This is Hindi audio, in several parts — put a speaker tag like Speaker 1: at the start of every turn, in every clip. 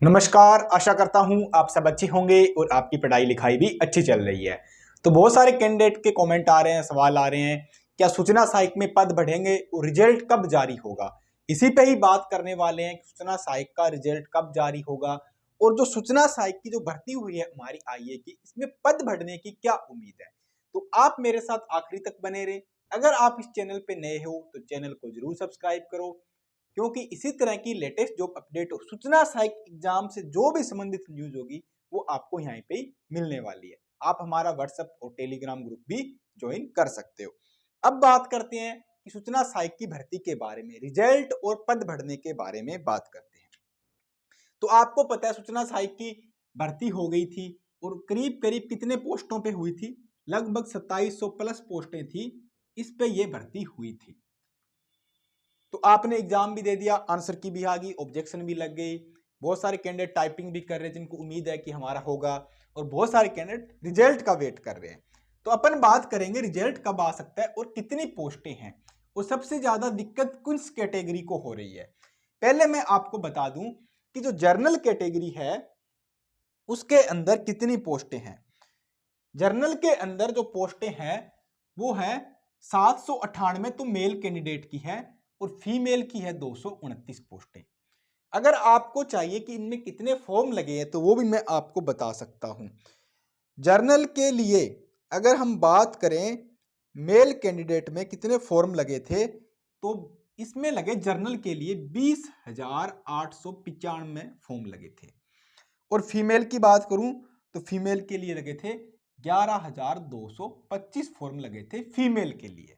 Speaker 1: नमस्कार। आशा करता हूं आप सब अच्छे होंगे और आपकी पढ़ाई लिखाई भी अच्छी चल रही है। तो बहुत सारे कैंडिडेट के कमेंट आ रहे हैं, सवाल आ रहे हैं, क्या सूचना सहायक में पद बढ़ेंगे और रिजल्ट कब जारी होगा। इसी पे ही बात करने वाले हैं कि सूचना सहायक का रिजल्ट कब जारी होगा और जो सूचना सहायक की जो भर्ती हुई है हमारी आईए की, इसमें पद बढ़ने की क्या उम्मीद है। तो आप मेरे साथ आखिरी तक बने रहे। अगर आप इस चैनल पे नए हो तो चैनल को जरूर सब्सक्राइब करो, क्योंकि इसी तरह की लेटेस्ट जॉब अपडेट और सूचना सहायक एग्जाम से जो भी संबंधित न्यूज होगी वो आपको यहाँ पे ही मिलने वाली है। आप हमारा व्हाट्सएप और टेलीग्राम ग्रुप भी ज्वाइन कर सकते हो। अब बात करते हैं कि सूचना सहायक की भर्ती के बारे में, रिजल्ट और पद बढ़ने के बारे में बात करते हैं। तो आपको पता है सूचना सहायक की भर्ती हो गई थी और करीब करीब कितने पोस्टों पे हुई थी, लगभग 2700 प्लस पोस्टें थी, इस पे ये भर्ती हुई थी। तो आपने एग्जाम भी दे दिया, आंसर की भी आ गई, ऑब्जेक्शन भी लग गई, बहुत सारे कैंडिडेट टाइपिंग भी कर रहे हैं जिनको उम्मीद है कि हमारा होगा, और बहुत सारे कैंडिडेट रिजल्ट का वेट कर रहे हैं। तो अपन बात करेंगे रिजल्ट कब आ सकता है और कितनी पोस्टें हैं और सबसे ज्यादा दिक्कत किस कैटेगरी को हो रही है। पहले मैं आपको बता दूं कि जो जर्नल कैटेगरी है उसके अंदर कितनी पोस्टें हैं। जर्नल के अंदर जो पोस्टें हैं वो है 798, तो मेल कैंडिडेट की है, और फीमेल की है 229 पोस्टें। अगर आपको चाहिए कि इनमें कितने फॉर्म लगे हैं तो वो भी मैं आपको बता सकता हूं। जर्नल के लिए अगर हम बात करें मेल कैंडिडेट में कितने फॉर्म लगे थे, तो इसमें लगे जर्नल के लिए 20,895 फॉर्म लगे थे। और फीमेल की बात करूं तो फीमेल के लिए लगे थे 11,225 फॉर्म लगे थे फीमेल के लिए।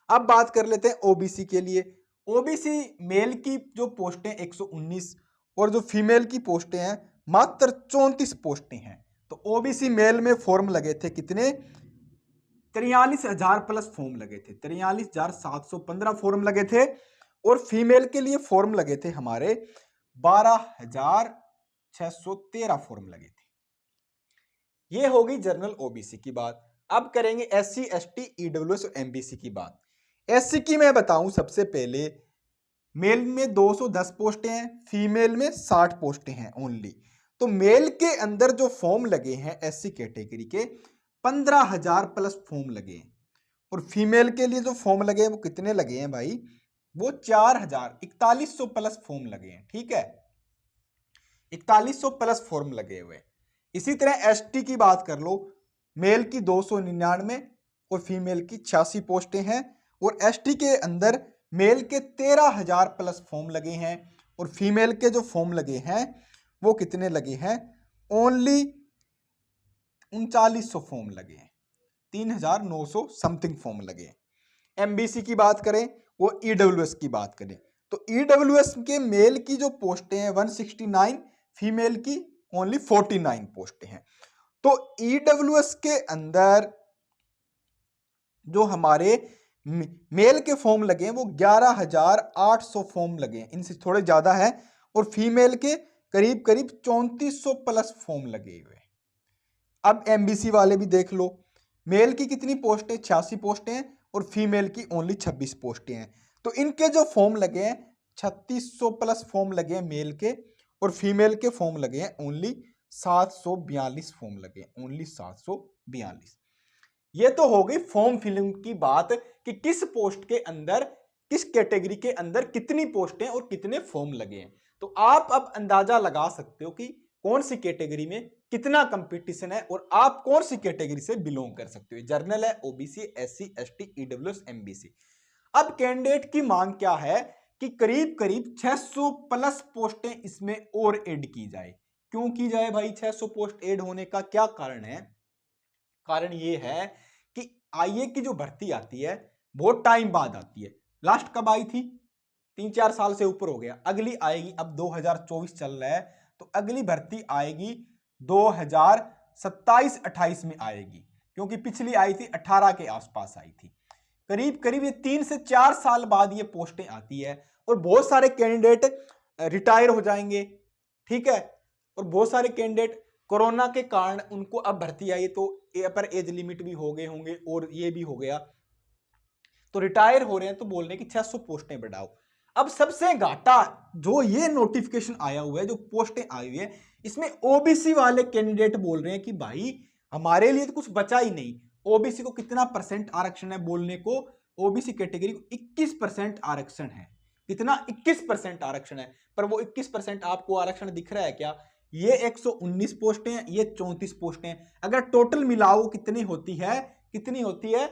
Speaker 1: अब बात कर लेते हैं ओबीसी के लिए। ओबीसी मेल की जो पोस्टें 119 और जो फीमेल की पोस्टें हैं मात्र 34 पोस्टें हैं। तो ओबीसी मेल में फॉर्म लगे थे कितने, 43,000 प्लस फॉर्म लगे थे, 43,715 फॉर्म लगे थे। और फीमेल के लिए फॉर्म लगे थे हमारे 12,613 फॉर्म लगे थे। ये होगी जनरल ओबीसी की बात। अब करेंगे एससी एसटी ईडब्ल्यूएस और एमबीसी की बात। एससी की मैं बताऊं सबसे पहले, मेल में 210 पोस्टें हैं, फीमेल में 60 पोस्टें हैं ओनली। तो मेल के अंदर जो फॉर्म लगे हैं एससी कैटेगरी के 15,000 प्लस फॉर्म लगे हैं, और फीमेल के लिए जो फॉर्म लगे हैं वो कितने लगे हैं भाई, वो 4,4100 प्लस फॉर्म लगे हैं। ठीक है, 4100 प्लस फॉर्म लगे हुए। इसी तरह एसटी की बात कर लो, मेल की 299 और फीमेल की 86 पोस्टें हैं, और एसटी के अंदर मेल के 13,000 प्लस फॉर्म लगे हैं, और फीमेल के जो फॉर्म लगे हैं वो कितने लगे हैं, ओनली 3900 फॉर्म लगे हैं, 3,900 समथिंग फॉर्म लगे हैं। एमबीसी की बात करें, वो ईडब्ल्यूएस की बात करें, तो ईडब्ल्यूएस के मेल की जो पोस्टें हैं 169, फीमेल की ओनली 49 पोस्टें हैं। तो ईडब्ल्यूएस के अंदर जो हमारे मेल के फॉर्म लगे हैं वो 11,800 फॉर्म लगे हैं, इनसे थोड़े ज्यादा है, और फीमेल के करीब करीब 3400 प्लस फॉर्म लगे हुए। अब एमबीसी वाले भी देख लो, मेल की कितनी पोस्टें, 86 पोस्टें हैं, और फीमेल की ओनली 26 पोस्टें हैं। तो इनके जो फॉर्म लगे हैं 3600 प्लस फॉर्म लगे हैं मेल के, और फीमेल के फॉर्म लगे हैं ओनली 742 फॉर्म लगे हैं, ओनली 742। ये तो हो गई फॉर्म फिलिंग की बात कि किस पोस्ट के अंदर, किस कैटेगरी के अंदर कितनी पोस्टें और कितने फॉर्म लगे हैं। तो आप अब अंदाजा लगा सकते हो कि कौन सी कैटेगरी में कितना कंपटीशन है और आप कौन सी कैटेगरी से बिलोंग कर सकते हो। जर्नल है, OBC, SC ST EWS MBC. अब कैंडिडेट की मांग क्या है कि करीब करीब 600 प्लस पोस्टें इसमें और ऐड की जाए। क्यों की जाए भाई 600 पोस्ट ऐड होने का क्या कारण है? कारण ये है कि आईए की जो भर्ती आती है बहुत टाइम बाद आती है। लास्ट कब आई थी, 3-4 साल से ऊपर हो गया। अगली आएगी, अब 2024 चल रहा है, तो अगली भर्ती आएगी 2027-28 में आएगी, क्योंकि पिछली आई थी 18 के आसपास आई थी। करीब करीब ये 3 से 4 साल बाद ये पोस्टें आती है, और बहुत सारे कैंडिडेट रिटायर हो जाएंगे। ठीक है, और बहुत सारे कैंडिडेट कोरोना के कारण उनको अब भर्ती आई तो पर एज लिमिट भी हो गए होंगे और ये भी हो गया, तो रिटायर हो रहे हैं, तो बोल रहे हैं कि 600 पोस्टें बढ़ाओ। अब सबसे घाटा जो ये नोटिफिकेशन आया हुआ है, जो पोस्टें आई हुई है, इसमें ओबीसी वाले कैंडिडेट बोल रहे हैं कि भाई हमारे लिए तो कुछ बचा ही नहीं। ओबीसी को कितना परसेंट आरक्षण है बोलने को, ओबीसी कैटेगरी को 21% आरक्षण है। कितना? 21% आरक्षण है। पर वो 21% आपको आरक्षण दिख रहा है क्या? ये 119 पोस्टें हैं, ये 34 पोस्टें हैं। अगर टोटल मिलाओ कितनी होती है? कितनी होती है?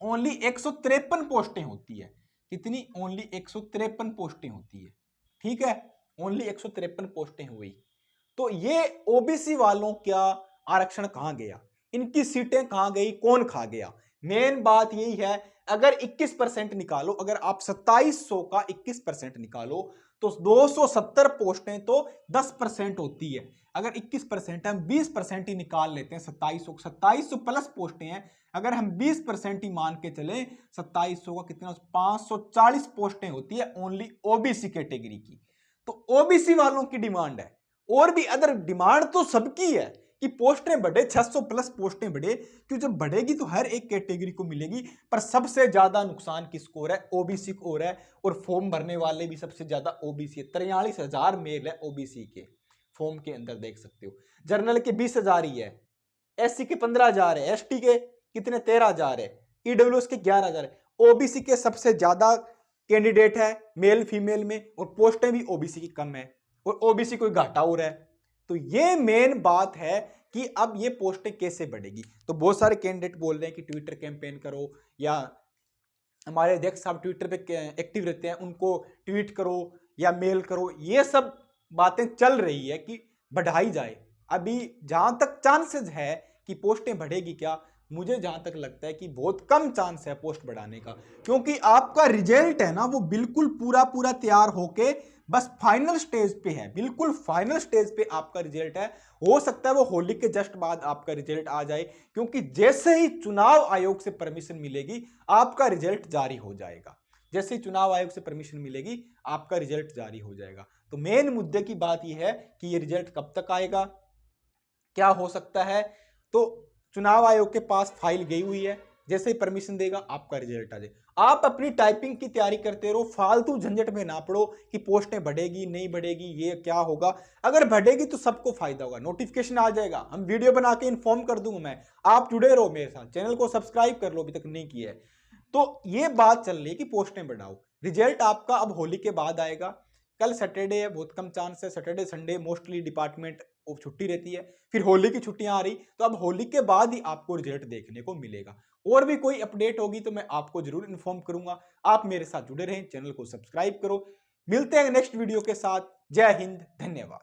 Speaker 1: ओनली 153 पोस्टें होती है। कितनी? ओनली 153 पोस्टें होती है। ठीक है, ओनली 153 पोस्टें हुई। तो ये ओबीसी वालों का आरक्षण कहां गया? इनकी सीटें कहां गई? कौन खा गया? मेन बात यही है, अगर 21% निकालो, अगर आप 2700 का 21% निकालो तो 270 पोस्टें तो 10% होती है। अगर 21% हम 20% ही निकाल लेते हैं, 2700 प्लस पोस्टें हैं, अगर हम 20% ही मान के चले 2700 का कितना, 540 पोस्टें होती है ओनली ओबीसी कैटेगरी की। तो ओबीसी वालों की डिमांड है, और भी अदर डिमांड तो सबकी है कि पोस्टें बढ़े, 600 प्लस पोस्टें बढ़े, क्योंकि जब बढ़ेगी तो हर एक कैटेगरी को मिलेगी। पर सबसे ज्यादा नुकसान किसको हो रहा है? ओबीसी को हो रहा है। और फॉर्म भरने वाले भी सबसे ज्यादा ओबीसी है। 43,000 मेल है ओबीसी के फॉर्म के अंदर, देख सकते हो। जनरल के 20,000 ही है, एससी के 15,000 है, एसटी के कितने? 13,000 है, ईडब्ल्यूएस के 11,000 है। ओबीसी के सबसे ज्यादा कैंडिडेट है मेल फीमेल में, और पोस्टें भी ओबीसी की कम है, और ओबीसी कोई घाटा हो रहा है। तो ये मेन बात है कि अब ये पोस्टें कैसे बढ़ेगी। तो बहुत सारे कैंडिडेट बोल रहे हैं कि ट्विटर कैंपेन करो, या हमारे अध्यक्ष साहब ट्विटर पे एक्टिव रहते हैं, उनको ट्वीट करो या मेल करो। ये सब बातें चल रही है कि बढ़ाई जाए। अभी जहां तक चांसेस है कि पोस्टें बढ़ेगी क्या, मुझे जहां तक लगता है कि बहुत कम चांस है पोस्ट बढ़ाने का, क्योंकि आपका रिजल्ट है ना वो बिल्कुल पूरा पूरा तैयार होके बस फाइनल स्टेज पे है, बिल्कुल फाइनल स्टेज पे आपका रिजल्ट है। हो सकता है वो होली के जस्ट बाद आपका रिजल्ट आ जाए, क्योंकि जैसे ही चुनाव आयोग से परमिशन मिलेगी आपका रिजल्ट जारी हो जाएगा। जैसे ही चुनाव आयोग से परमिशन मिलेगी आपका रिजल्ट जारी हो जाएगा। तो मेन मुद्दे की बात यह है कि ये रिजल्ट कब तक आएगा, क्या हो सकता है। तो चुनाव आयोग के पास फाइल गई हुई है, जैसे ही परमिशन देगा आपका रिजल्ट आ जाए। आप अपनी टाइपिंग की तैयारी करते रहो, फालतू झंझट में ना पड़ो कि पोस्टें बढ़ेगी नहीं बढ़ेगी, ये क्या होगा। अगर बढ़ेगी तो सबको फायदा होगा, नोटिफिकेशन आ जाएगा, हम वीडियो बना के इन्फॉर्म कर दूंगा मैं। आप जुड़े रहो मेरे साथ, चैनल को सब्सक्राइब कर लो अभी तक नहीं किया है। तो ये बात चल रही है कि पोस्टें बढ़ाओ। रिजल्ट आपका अब होली के बाद आएगा। कल सैटरडे है, बहुत कम चांस है। सैटरडे संडे मोस्टली डिपार्टमेंट छुट्टी रहती है, फिर होली की छुट्टियां आ रही, तो अब होली के बाद ही आपको रिजल्ट देखने को मिलेगा। और भी कोई अपडेट होगी तो मैं आपको जरूर इन्फॉर्म करूंगा। आप मेरे साथ जुड़े रहें, चैनल को सब्सक्राइब करो। मिलते हैं नेक्स्ट वीडियो के साथ। जय हिंद, धन्यवाद।